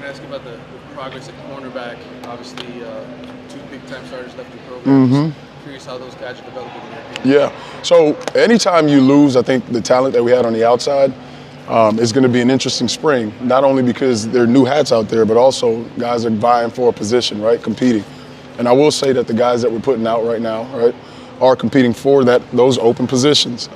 to ask you about the progress at cornerback. Obviously, 2 big-time starters left your program. Curious how those guys are developing in your opinion. Yeah. So anytime you lose, I think the talent that we had on the outside is going to be an interesting spring. Not only because there are new hats out there, but also guys are vying for a position, right? Competing. And I will say that the guys that we're putting out right now, right, are competing for those open positions.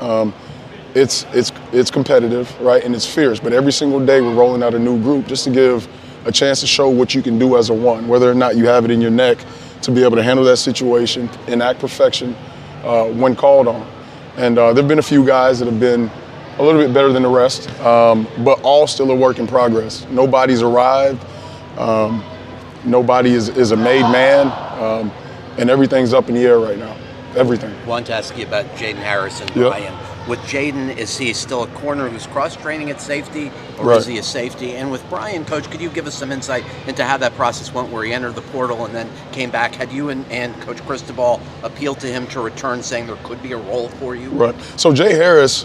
It's competitive, right, and it's fierce. But every single day we're rolling out a new group just to give a chance to show what you can do as a one, whether or not you have it in your neck to be able to handle that situation, enact perfection when called on. And there have been a few guys that have been a little bit better than the rest, but all still a work in progress. Nobody's arrived. Nobody is a made man, and everything's up in the air right now. Everything. Wanted to ask you about Jayden Harrison, Yep. Brian. With Jayden, is he still a corner who's cross-training at safety, or Right. is he a safety? And with Brian, Coach, could you give us some insight into how that process went, where he entered the portal and then came back? Had you and Coach Cristobal appealed to him to return, saying there could be a role for you? Right. So Jay Harris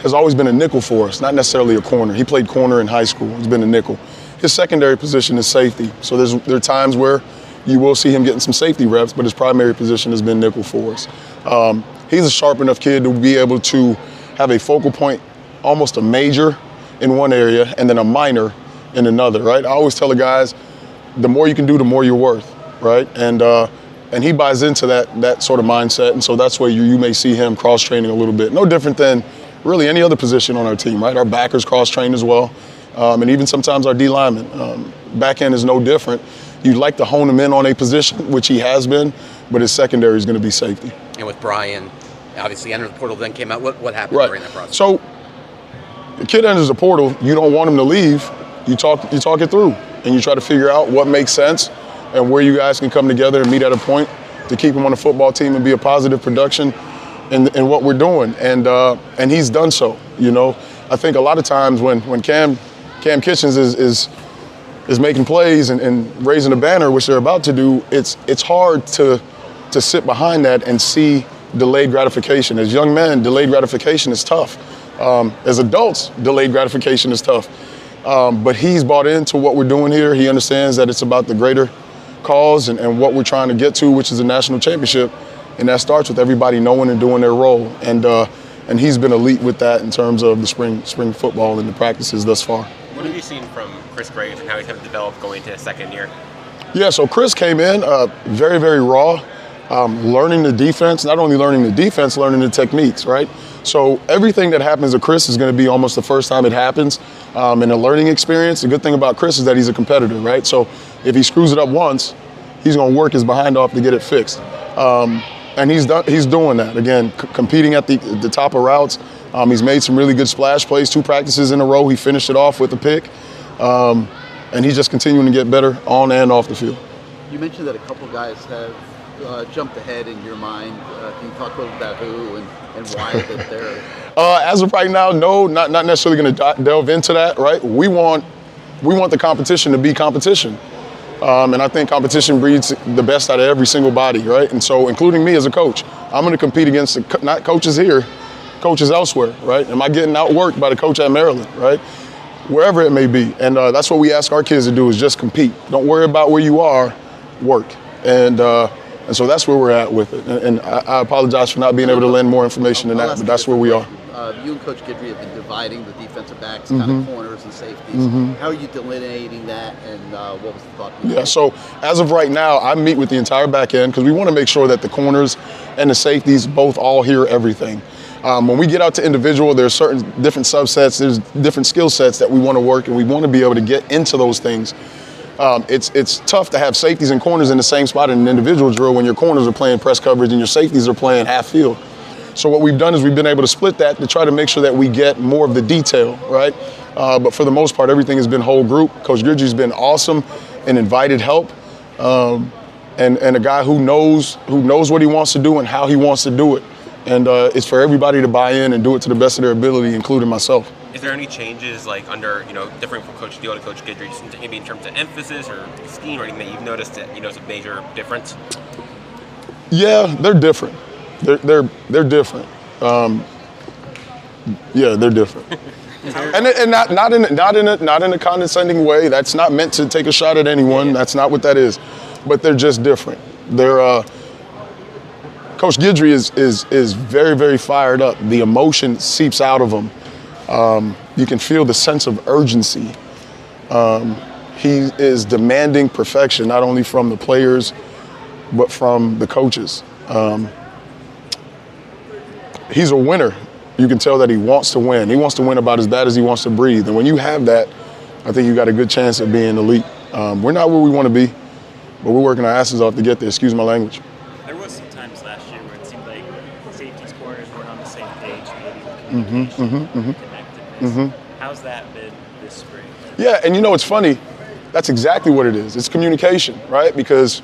has always been a nickel for us, not necessarily a corner. He played corner in high school. He's been a nickel. His secondary position is safety. So there are times where you will see him getting some safety reps, but his primary position has been nickel for us. He's a sharp enough kid to be able to have a focal point, almost a major in one area and then a minor in another, right? I always tell the guys, the more you can do, the more you're worth, right? And he buys into that sort of mindset, and so that's where you may see him cross-training a little bit. No different than really any other position on our team, right? Our backers cross-train as well, and even sometimes our D linemen. Back end is no different. You'd like to hone him in on a position, which he has been, but his secondary is going to be safety. And with Brian, obviously entered the portal, then came out. What happened Right. during that process? So the kid enters the portal. You don't want him to leave. You talk it through, and you try to figure out what makes sense and where you guys can come together and meet at a point to keep him on the football team and be a positive production in what we're doing. And he's done so. You know, I think a lot of times when Cam Kitchens is making plays and raising a banner, which they're about to do, it's hard to sit behind that and see delayed gratification. As young men, delayed gratification is tough. As adults, delayed gratification is tough. But he's bought into what we're doing here. He understands that it's about the greater cause and what we're trying to get to, which is a national championship. And that starts with everybody knowing and doing their role. And he's been elite with that in terms of the spring football and the practices thus far. What have you seen from Chris Graves and how he's kind of developed going into his second year? Yeah, so Chris came in very, very raw, learning the defense, not only learning the defense, learning the techniques, right? So everything that happens to Chris is going to be almost the first time it happens in a learning experience. The good thing about Chris is that he's a competitor, right? So if he screws it up once, he's going to work his behind off to get it fixed. And he's doing that. Again, competing at the top of routes. He's made some really good splash plays, 2 practices in a row. He finished it off with a pick. And he's just continuing to get better on and off the field. You mentioned that a couple guys have jumped ahead in your mind. Can you talk a little about who and why that they're? As of right now, no, not necessarily going to delve into that. Right? We want the competition to be competition, and I think competition breeds the best out of every single body. Right? And so, including me as a coach, I'm going to compete against not coaches here, coaches elsewhere. Right? Am I getting outworked by the coach at Maryland? Right? Wherever it may be. And that's what we ask our kids to do, is just compete. Don't worry about where you are, work. And so that's where we're at with it. And I apologize for not being able to lend more information than that, but that's where we are. You and Coach Guidry have been dividing the defensive backs, kind of corners and safeties. How are you delineating that, and what was the thought? Yeah, so as of right now, I meet with the entire back end because we want to make sure that the corners and the safeties both all hear everything. When we get out to individual, there's certain different subsets, there's different skill sets that we want to work, and we want to be able to get into those things. It's tough to have safeties and corners in the same spot in an individual drill when your corners are playing press coverage and your safeties are playing half field. So what we've done is we've been able to split that to try to make sure that we get more of the detail, right? But for the most part, everything has been whole group. Coach Guidry's been awesome and invited help, and a guy who knows what he wants to do and how he wants to do it. And it's for everybody to buy in and do it to the best of their ability, including myself. Is there any changes, like under, different from Coach Steele to Coach Guidry, maybe in terms of emphasis or scheme or anything that you've noticed that is a major difference? Yeah, they're different. They're different. Yeah, they're different. And not in a condescending way. That's not meant to take a shot at anyone. That's not what that is. But they're just different. They're Coach Guidry is very, very fired up. The emotion seeps out of him. You can feel the sense of urgency. He is demanding perfection, not only from the players, but from the coaches. He's a winner. You can tell that he wants to win. He wants to win about as bad as he wants to breathe. And when you have that, I think you got a good chance of being elite. We're not where we want to be, but we're working our asses off to get there. Excuse my language. There was some times last year where it seemed like safeties, corners weren't on the same page, maybe with communication, connectedness. How's that been this spring? Yeah, and you know, it's funny. That's exactly what it is. It's communication, right? Because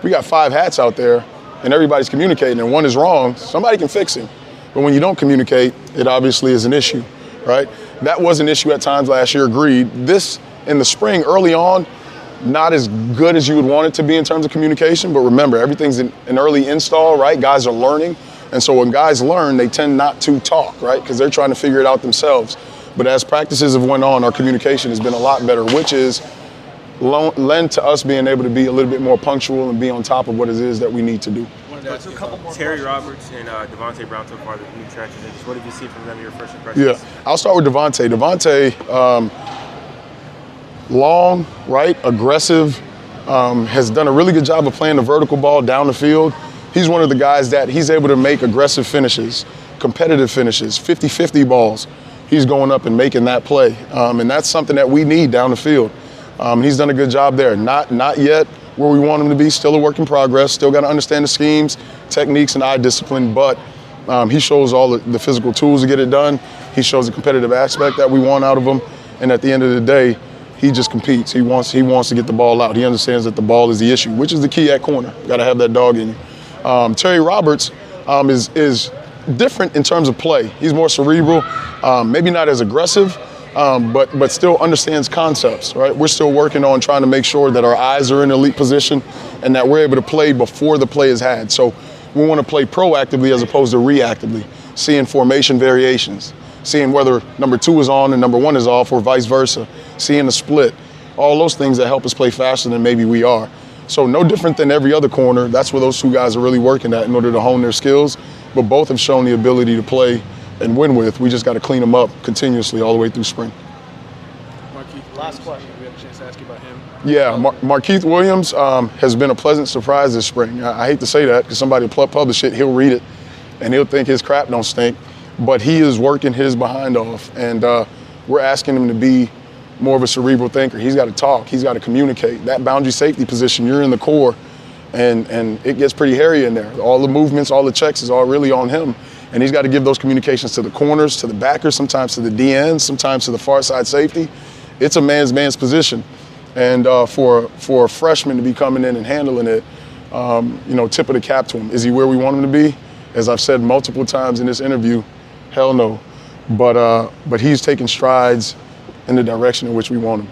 we got 5 hats out there, and everybody's communicating, and one is wrong. Somebody can fix him. But when you don't communicate, it obviously is an issue, right? That was an issue at times last year, agreed. This, in the spring, early on, not as good as you would want it to be in terms of communication, but remember, everything's an early install, right? Guys are learning, and so when guys learn, they tend not to talk, right? Because they're trying to figure it out themselves. But as practices have went on, our communication has been a lot better, which is lend to us being able to be a little bit more punctual and be on top of what it is that we need to do. Terry Roberts and Devontae Brown so far, the new trenches. What did you see from them, your first impressions? Yeah, I'll start with Devontae. Devontae, long, right, aggressive, has done a really good job of playing the vertical ball down the field. He's one of the guys that he's able to make aggressive finishes, competitive finishes, 50-50 balls. He's going up and making that play, and that's something that we need down the field. He's done a good job there. Not yet where we want him to be, still a work in progress, still got to understand the schemes, techniques, and eye discipline, but he shows all the physical tools to get it done. He shows the competitive aspect that we want out of him, and at the end of the day, he just competes. He wants to get the ball out. He understands that the ball is the issue, which is the key at corner. Got to have that dog in you. Terry Roberts is different in terms of play. He's more cerebral, maybe not as aggressive, but still understands concepts, right? We're still working on trying to make sure that our eyes are in elite position and that we're able to play before the play is had. So we want to play proactively as opposed to reactively, seeing formation variations, seeing whether number 2 is on and number 1 is off or vice versa, seeing the split, all those things that help us play faster than maybe we are. So no different than every other corner. That's where those 2 guys are really working at in order to hone their skills, but both have shown the ability to play and win with. We just got to clean them up continuously all the way through spring. Marquis, last question. We have a chance to ask you about him. Yeah, Marquis Williams has been a pleasant surprise this spring. I hate to say that because somebody will publish it, he'll read it, and he'll think his crap don't stink. But he is working his behind off, and we're asking him to be more of a cerebral thinker. He's got to talk. He's got to communicate. That boundary safety position, you're in the core, and it gets pretty hairy in there. All the movements, all the checks is all really on him. And he's got to give those communications to the corners, to the backers, sometimes to the DNs, sometimes to the far side safety. It's a man's position. And for a freshman to be coming in and handling it, tip of the cap to him. Is he where we want him to be? As I've said multiple times in this interview, hell no. But he's taking strides in the direction in which we want him.